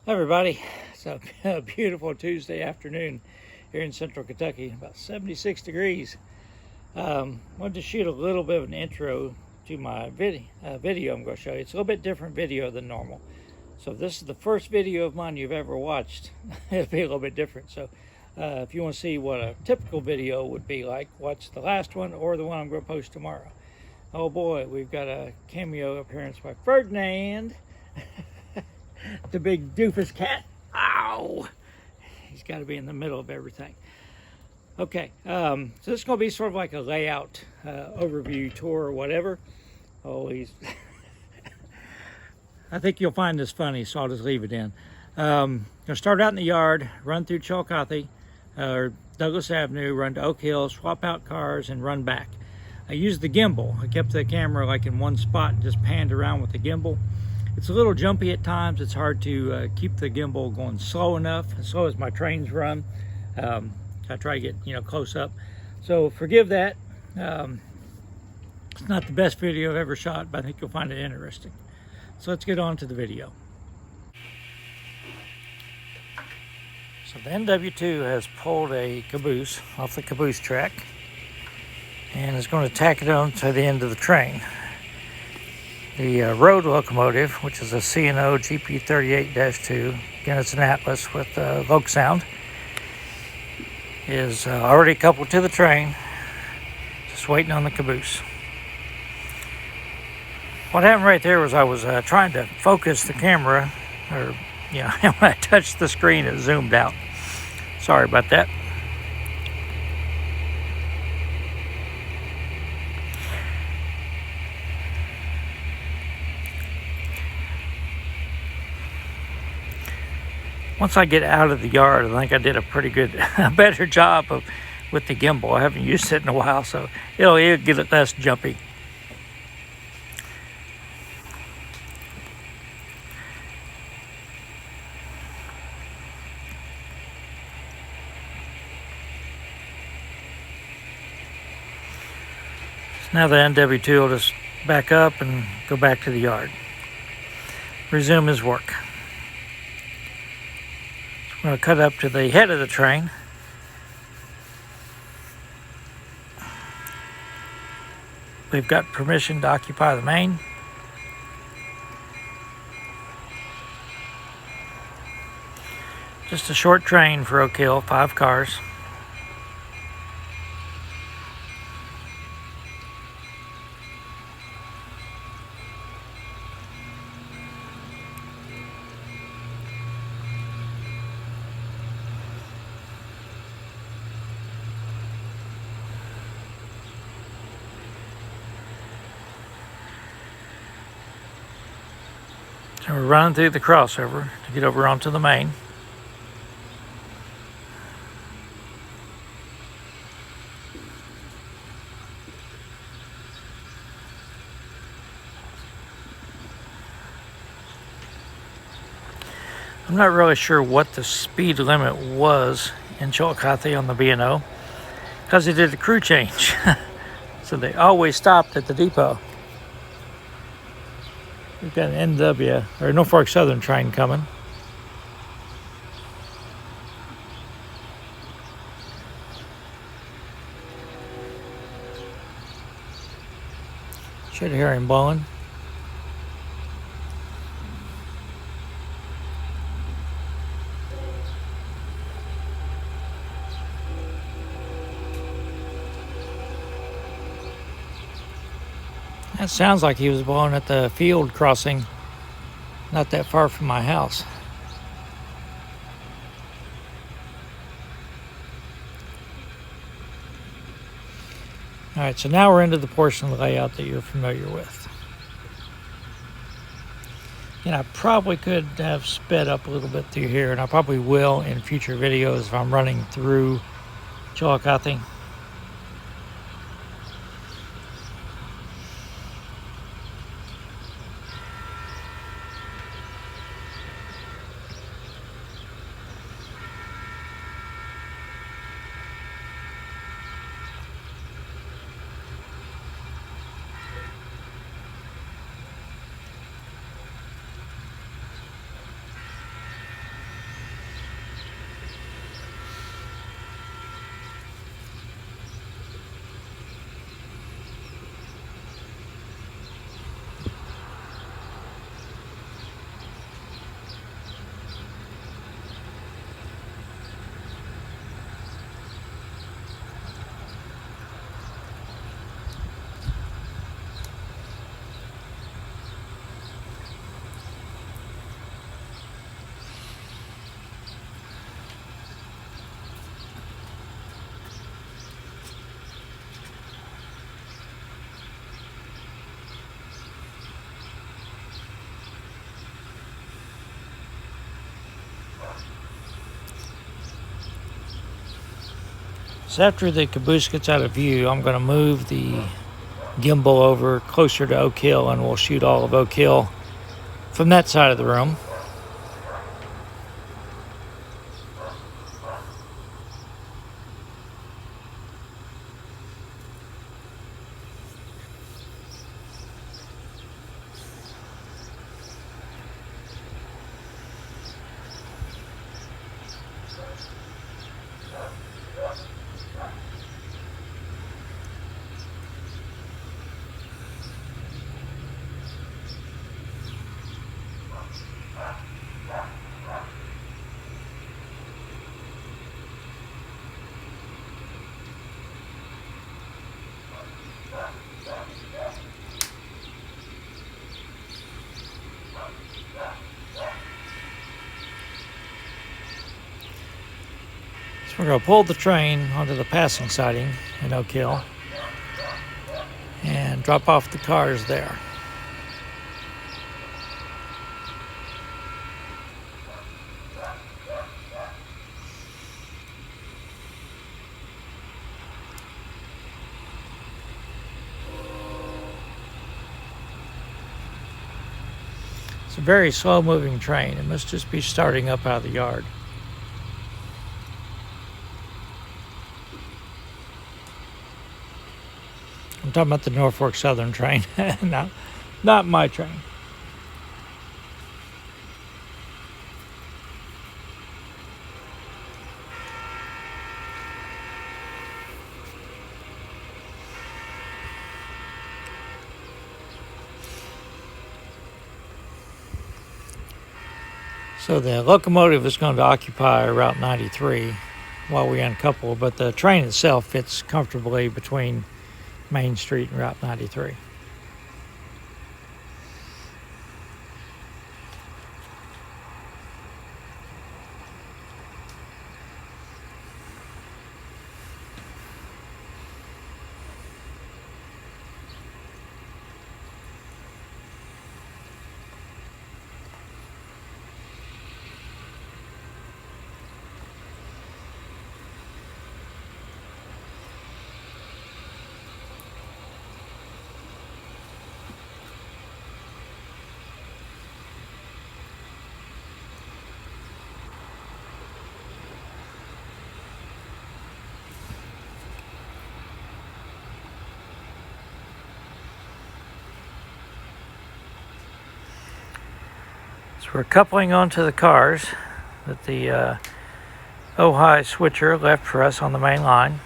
Hi everybody, it's a beautiful Tuesday afternoon here in central Kentucky, about 76 degrees. Wanted to shoot a little bit of an intro to my video I'm going to show you. It's a little bit different video than normal. So if this is the first video of mine you've ever watched, it'll be a little bit different. So if you want to see what a typical video would be like, watch the last one or the one I'm going to post tomorrow. Oh boy, we've got a cameo appearance by Ferdinand. The big doofus cat. Ow! He's got to be in the middle of everything. Okay, so this is going to be sort of like a layout overview tour or whatever. Oh, I think you'll find this funny, so I'll just leave it in. Going to start out in the yard, run through Chillicothe, or Douglas Avenue, run to Oak Hill, swap out cars, and run back. I used the gimbal. I kept the camera like in one spot and just panned around with the gimbal. It's a little jumpy at times. It's hard to keep the gimbal going slow enough, as slow as my trains run. I try to get close up. So forgive that. It's not the best video I've ever shot, but I think you'll find it interesting. So let's get on to the video. So the NW2 has pulled a caboose off the caboose track and is going to tack it on to the end of the train. The road locomotive, which is a C&O GP38-2, again it's an Atlas with Vogue sound, is already coupled to the train, just waiting on the caboose. What happened right there was I was trying to focus the camera, or when I touched the screen it zoomed out. Sorry about that. Once I get out of the yard, I think I did a pretty good, better job with the gimbal. I haven't used it in a while, so it'll get it less jumpy. So now the NW2 will just back up and go back to the yard. Resume his work. I'm going to cut up to the head of the train. We've got permission to occupy the main. Just a short train for Oak Hill, 5 cars. So we're running through the crossover to get over onto the main. I'm not really sure what the speed limit was in Chillicothe on the B&O because they did a crew change. So they always stopped at the depot. We've got an NW, or Norfolk Southern train coming. Should hear him blowing. That sounds like he was blowing at the field crossing not that far from my house. All right, so now we're into the portion of the layout that you're familiar with. And I probably could have sped up a little bit through here, and I probably will in future videos if I'm running through Chillicothe. So after the caboose gets out of view, I'm going to move the gimbal over closer to Oak Hill, and we'll shoot all of Oak Hill from that side of the room. So we're going to pull the train onto the passing siding in Oak Hill and drop off the cars there. It's a very slow moving train. It must just be starting up out of the yard. I'm talking about the Norfolk Southern train, not my train. So the locomotive is going to occupy Route 93 while we uncouple, but the train itself fits comfortably between Main Street and Route 93. So we're coupling onto the cars that the Ojai switcher left for us on the main line.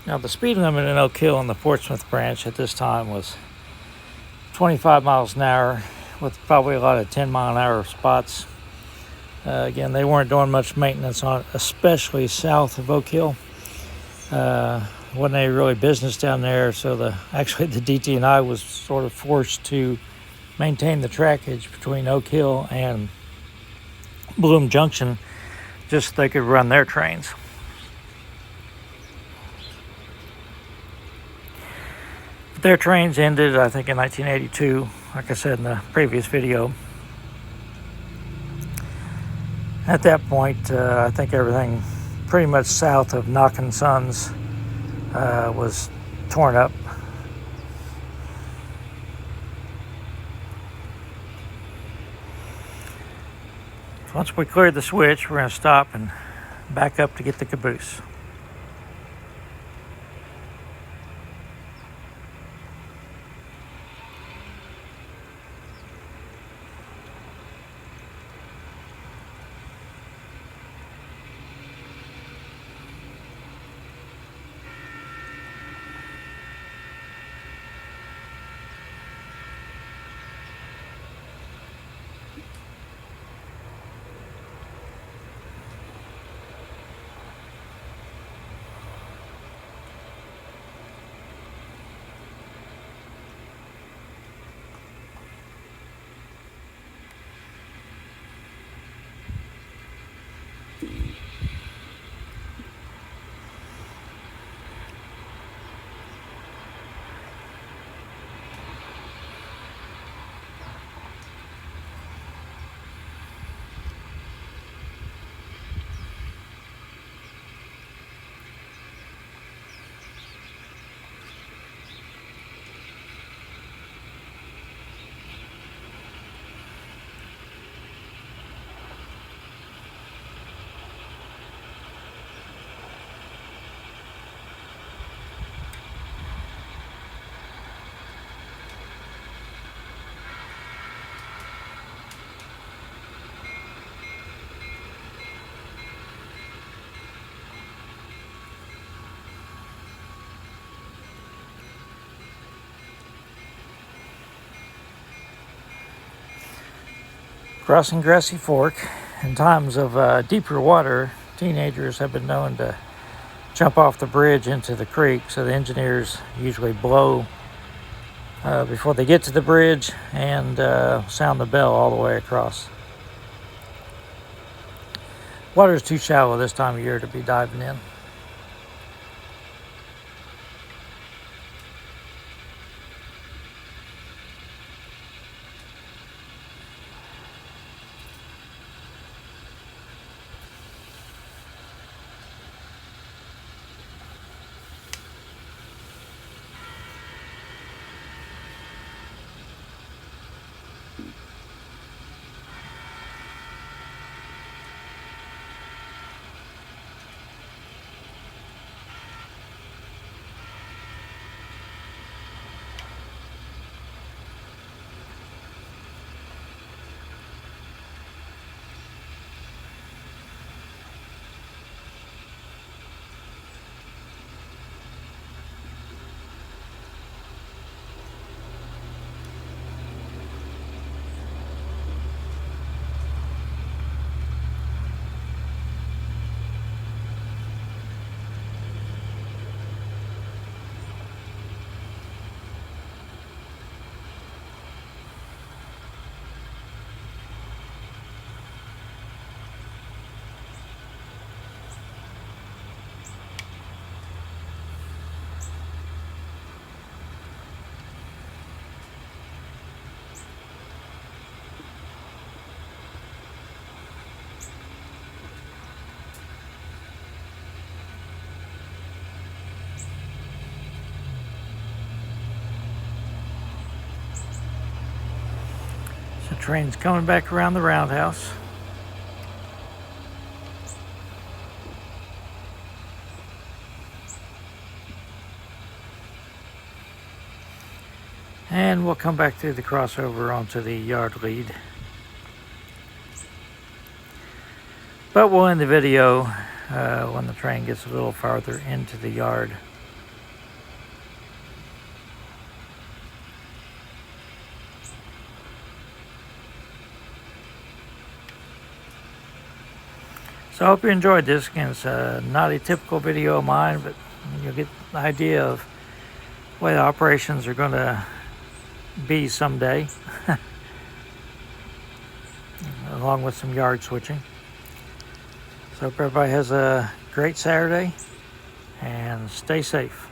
Now the speed limit in Oak Hill on the Portsmouth branch at this time was 25 miles an hour with probably a lot of 10-mile-an-hour spots. Again, they weren't doing much maintenance on it, especially south of Oak Hill. Wasn't any really business down there, so the DT&I was sort of forced to maintain the trackage between Oak Hill and Bloom Junction just so they could run their trains. Their trains ended, I think, in 1982, like I said in the previous video. At that point, I think everything pretty much south of Knock and Sons was torn up. Once we cleared the switch, we're going to stop and back up to get the caboose. Crossing Grassy Fork, in times of deeper water, teenagers have been known to jump off the bridge into the creek, so the engineers usually blow before they get to the bridge and sound the bell all the way across. Water is too shallow this time of year to be diving in. So train's coming back around the roundhouse. And we'll come back through the crossover onto the yard lead. But we'll end the video when the train gets a little farther into the yard. So I hope you enjoyed this. Again, it's not a typical video of mine, but you'll get the idea of the way the operations are going to be someday, along with some yard switching. So hope everybody has a great Saturday and stay safe.